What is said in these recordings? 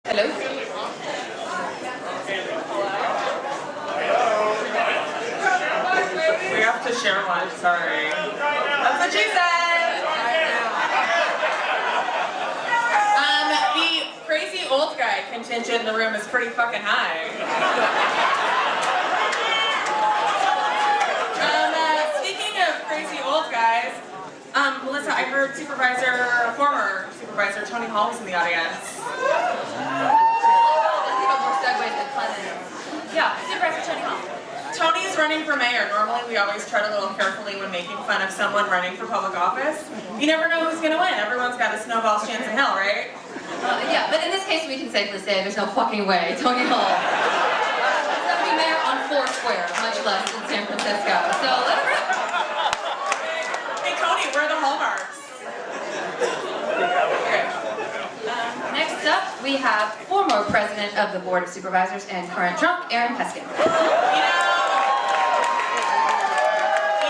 Hello? We have to share one, sorry. That's what she said! The crazy old guy contingent in the room is pretty fucking high. Speaking of crazy old guys, Melissa, I heard former supervisor Tony Hall was in the audience. Yeah, Supervisor Tony Hall. Tony's running for mayor. Normally we always tread a little carefully when making fun of someone running for public office. You never know who's gonna win. Everyone's got a snowball's chance in hell, right? Yeah, but in this case we can safely say there's no fucking way Tony Hall is gonna be mayor on Foursquare, much less in San Francisco. So let it rip. Hey Tony, where are the hallmarks? Next up, we have former president of the Board of Supervisors and current drunk, Peskin. You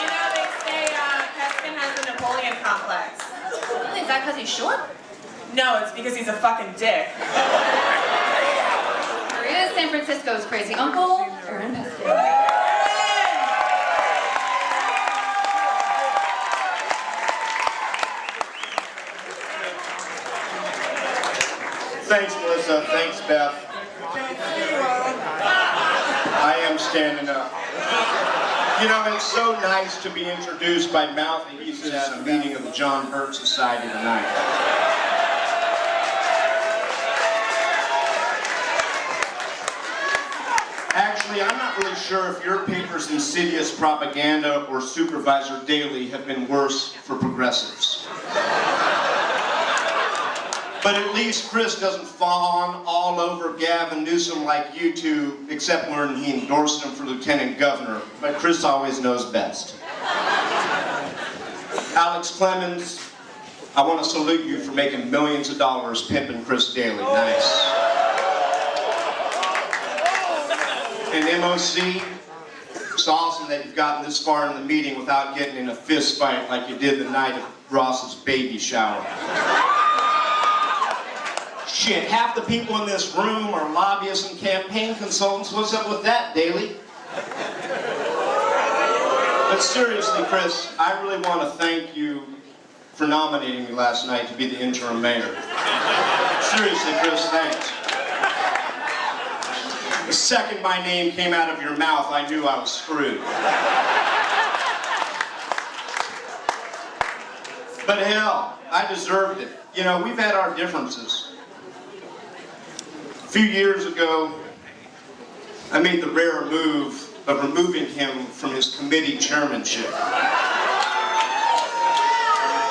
know they say Peskin has a Napoleon complex. Really? Is that because he's short? No, it's because he's a fucking dick. Here he is, San Francisco's crazy uncle, Peskin. Thanks, Melissa. Thanks, Beth. I am standing up. You know, it's so nice to be introduced by mouthpieces at a meeting of the John Hurt Society tonight. Actually, I'm not really sure if your paper's insidious propaganda or Supervisor Daly have been worse for progressives. But at least Chris doesn't fawn all over Gavin Newsom like you two, except when he endorsed him for lieutenant governor. But Chris always knows best. Alex Clemens, I want to salute you for making millions of dollars pimping Chris Daly. Nice. And MOC, it's awesome that you've gotten this far in the meeting without getting in a fist fight like you did the night of Ross's baby shower. Shit, half the people in this room are lobbyists and campaign consultants. What's up with that, Daly? But seriously, Chris, I really want to thank you for nominating me last night to be the interim mayor. Seriously, Chris, thanks. The second my name came out of your mouth, I knew I was screwed. But hell, I deserved it. You know, we've had our differences. A few years ago, I made the rare move of removing him from his committee chairmanship.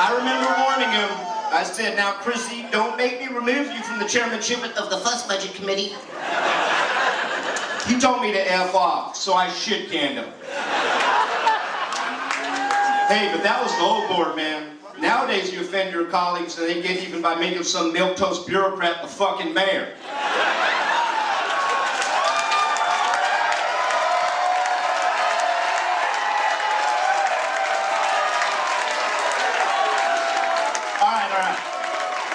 I remember warning him. I said, now Chrissy, don't make me remove you from the chairmanship of the first budget committee. He told me to F off, so I shit-canned him. Hey, but that was the old board, man. Nowadays you offend your colleagues and they get even by making some milquetoast bureaucrat the fucking mayor.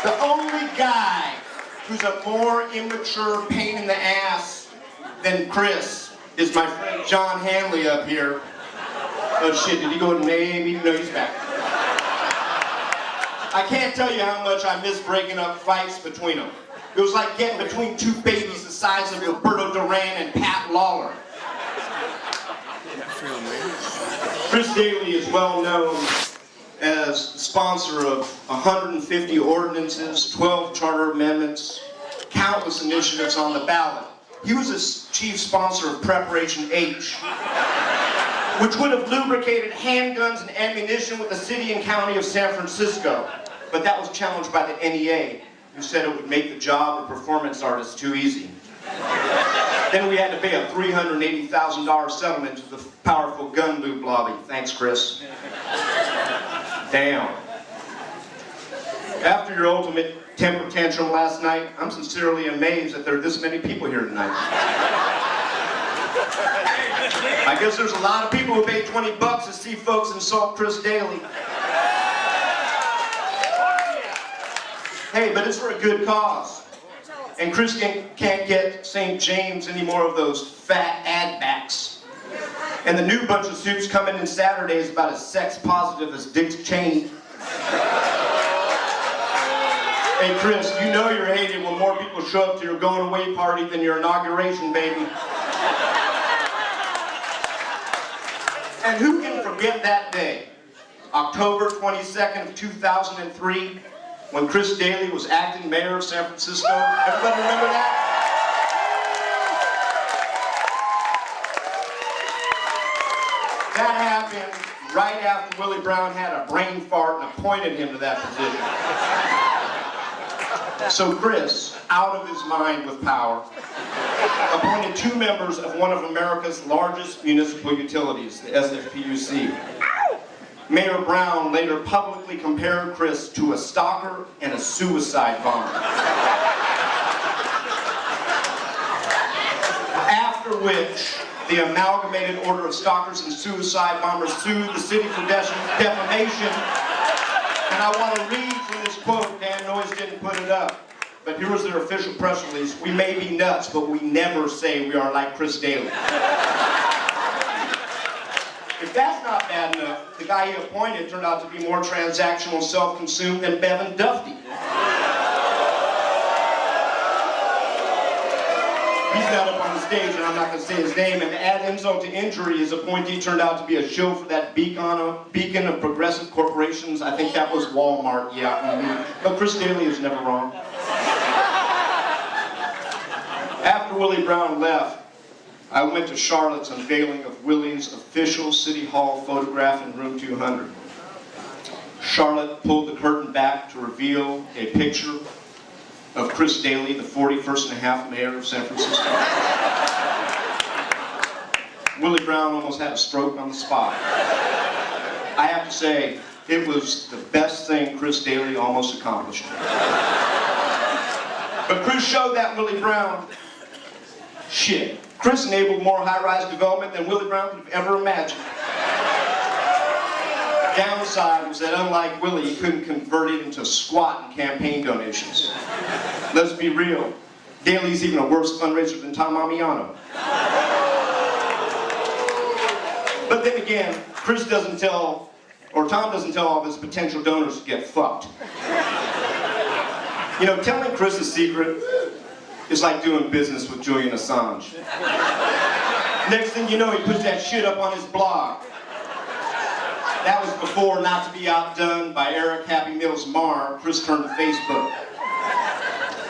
The only guy who's a more immature pain in the ass than Chris is my friend John Hanley up here. Oh shit, did he go to Navy? No, he's back. I can't tell you how much I miss breaking up fights between them. It was like getting between two babies the size of Roberto Duran and Pat Lawler. Chris Daly is well known as the sponsor of 150 ordinances, 12 charter amendments, countless initiatives on the ballot. He was a chief sponsor of Preparation H, which would have lubricated handguns and ammunition with the city and county of San Francisco. But that was challenged by the NEA, who said it would make the job of performance artists too easy. Then we had to pay a $380,000 settlement to the powerful gun lube lobby. Thanks, Chris. Damn. After your ultimate temper tantrum last night, I'm sincerely amazed that there are this many people here tonight. I guess there's a lot of people who paid $20 to see folks insult Chris Daly. Hey, but it's for a good cause. And Chris can't get St. James any more of those fat ad backs. And the new bunch of suits coming in Saturday is about as sex positive as Dick Cheney. Hey Chris, you know you're hated when more people show up to your going away party than your inauguration, baby. And who can forget that day? October 22nd of 2003, when Chris Daly was acting mayor of San Francisco. Everybody remember that? That happened right after Willie Brown had a brain fart and appointed him to that position. So Chris, out of his mind with power, appointed 2 members of one of America's largest municipal utilities, the SFPUC. Mayor Brown later publicly compared Chris to a stalker and a suicide bomber. After which, the Amalgamated Order of Stalkers and Suicide Bombers sued the city for defamation. And I want to read from this quote. Dan Noyes didn't put it up, but here was their official press release. We may be nuts, but we never say we are like Chris Daly. If that's not bad enough, the guy he appointed turned out to be more transactional and self-consumed than Bevan Dufty. He's not up on the stage, and I'm not going to say his name, and to add insult to injury, his appointee turned out to be a show for that beacon of progressive corporations. I think that was Walmart, yeah. But Chris Daly is never wrong. After Willie Brown left, I went to Charlotte's unveiling of Willie's official City Hall photograph in room 200. Charlotte pulled the curtain back to reveal a picture of Chris Daly, the 41st and a half mayor of San Francisco. Willie Brown almost had a stroke on the spot. I have to say, it was the best thing Chris Daly almost accomplished. But Chris showed that Willie Brown, shit. Chris enabled more high-rise development than Willie Brown could have ever imagined. The downside was that unlike Willie, he couldn't convert it into squat in campaign donations. Let's be real, Daly's even a worse fundraiser than Tom Amiano. But then again, Chris doesn't tell, or Tom doesn't tell all of his potential donors to get fucked. You know, telling Chris a secret is like doing business with Julian Assange. Next thing you know, he puts that shit up on his blog. That was before, not to be outdone by Eric Happy Meals Mar, Chris turned to Facebook.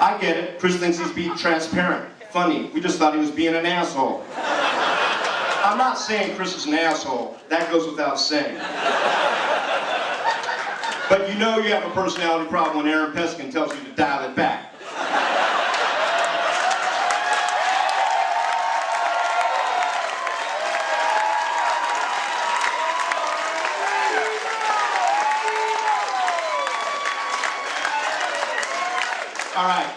I get it, Chris thinks he's being transparent. Funny, we just thought he was being an asshole. I'm not saying Chris is an asshole, that goes without saying. But you know you have a personality problem when Aaron Peskin tells you to dial it back. All right,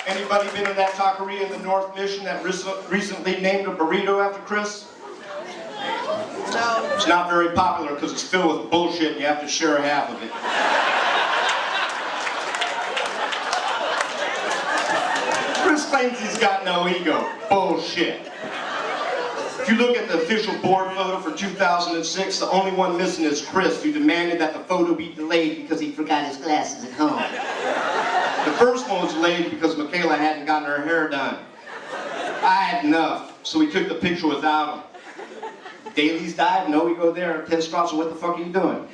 anybody been in that taqueria in the North Mission that recently named a burrito after Chris? No. It's not very popular because it's filled with bullshit and you have to share half of it. Chris claims he's got no ego. Bullshit. If you look at the official board photo for 2006, the only one missing is Chris, who demanded that the photo be delayed because he forgot his glasses at home. The first one was delayed because Michaela hadn't gotten her hair done. I had enough, so we took the picture without him. Daly's died, no ego there. Ted Strasser, what the fuck are you doing?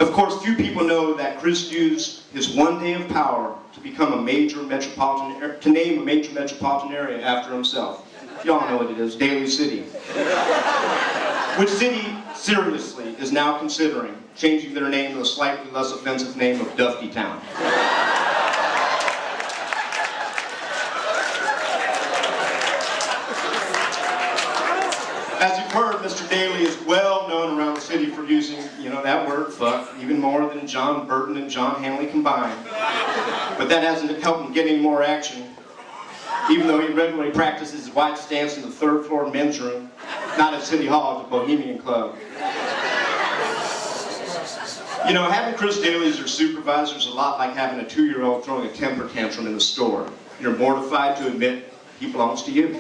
Of course, few people know that Chris used his one day of power to become a major metropolitan, to name a major metropolitan area after himself. Y'all know what it is, Daly City. Which city, seriously, is now considering changing their name to a slightly less offensive name of Dufty Town. As you've heard, Mr. Daly is well known around the city for using, that word, fuck, even more than John Burton and John Hanley combined. But that hasn't helped him get any more action, even though he regularly practices his white stance in the third floor men's room, not at City Hall, at the Bohemian Club. You know, having Chris Daly as your supervisor is a lot like having a 2-year-old throwing a temper tantrum in the store. You're mortified to admit he belongs to you.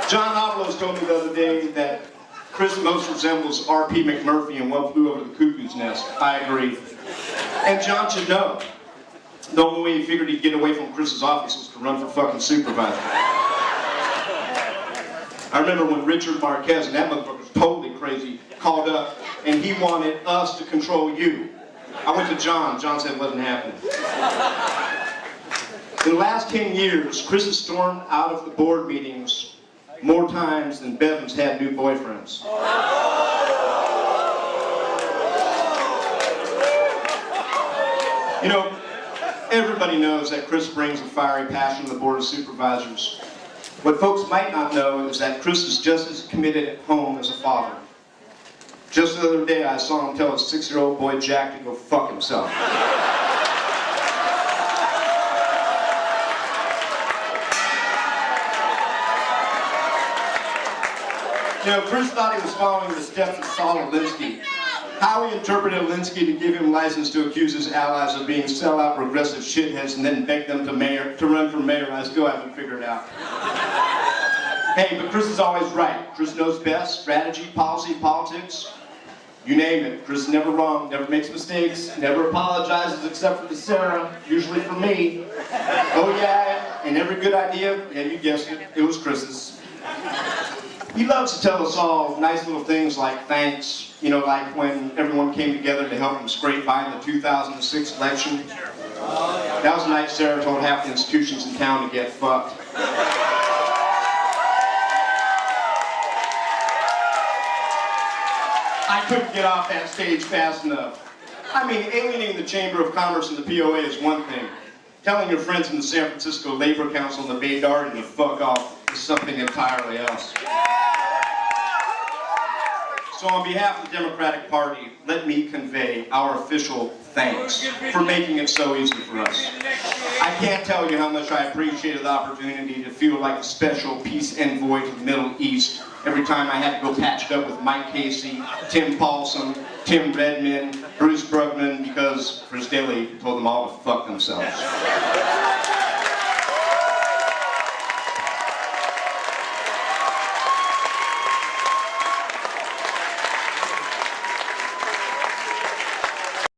John Avalos told me the other day that Chris most resembles R.P. McMurphy in One Flew Over the Cuckoo's Nest. I agree. And John should know. The only way he figured he'd get away from Chris's office was to run for fucking supervisor. I remember when Richard Marquez, and that motherfucker was totally crazy, called up and he wanted us to control you. I went to John. John said it wasn't happening. In the last 10 years, Chris has stormed out of the board meetings more times than Bevan's had new boyfriends. You know, everybody knows that Chris brings a fiery passion to the Board of Supervisors. What folks might not know is that Chris is just as committed at home as a father. Just the other day I saw him tell his 6-year-old boy Jack to go fuck himself. You know, Chris thought he was following the steps of Saul Alinsky. How he interpreted Alinsky to give him license to accuse his allies of being sellout progressive shitheads and then beg them to run for mayor, I still haven't figured out. Hey, but Chris is always right. Chris knows best. Strategy, policy, politics. You name it. Chris is never wrong, never makes mistakes, never apologizes except for to Sarah, usually for me. Oh yeah, and every good idea, yeah, you guessed it, it was Chris's. He loves to tell us all nice little things like thanks, you know, like when everyone came together to help him scrape by in the 2006 election. That was the night Sarah told half the institutions in town to get fucked. I couldn't get off that stage fast enough. I mean, alienating the Chamber of Commerce and the POA is one thing. Telling your friends in the San Francisco Labor Council and the Bay Garden to fuck off is something entirely else. So on behalf of the Democratic Party, let me convey our official thanks for making it so easy for us. I can't tell you how much I appreciated the opportunity to feel like a special peace envoy to the Middle East every time I had to go patched up with Mike Casey, Tim Paulson, Tim Redmond, Bruce Brugman, because Chris Daly told them all to fuck themselves.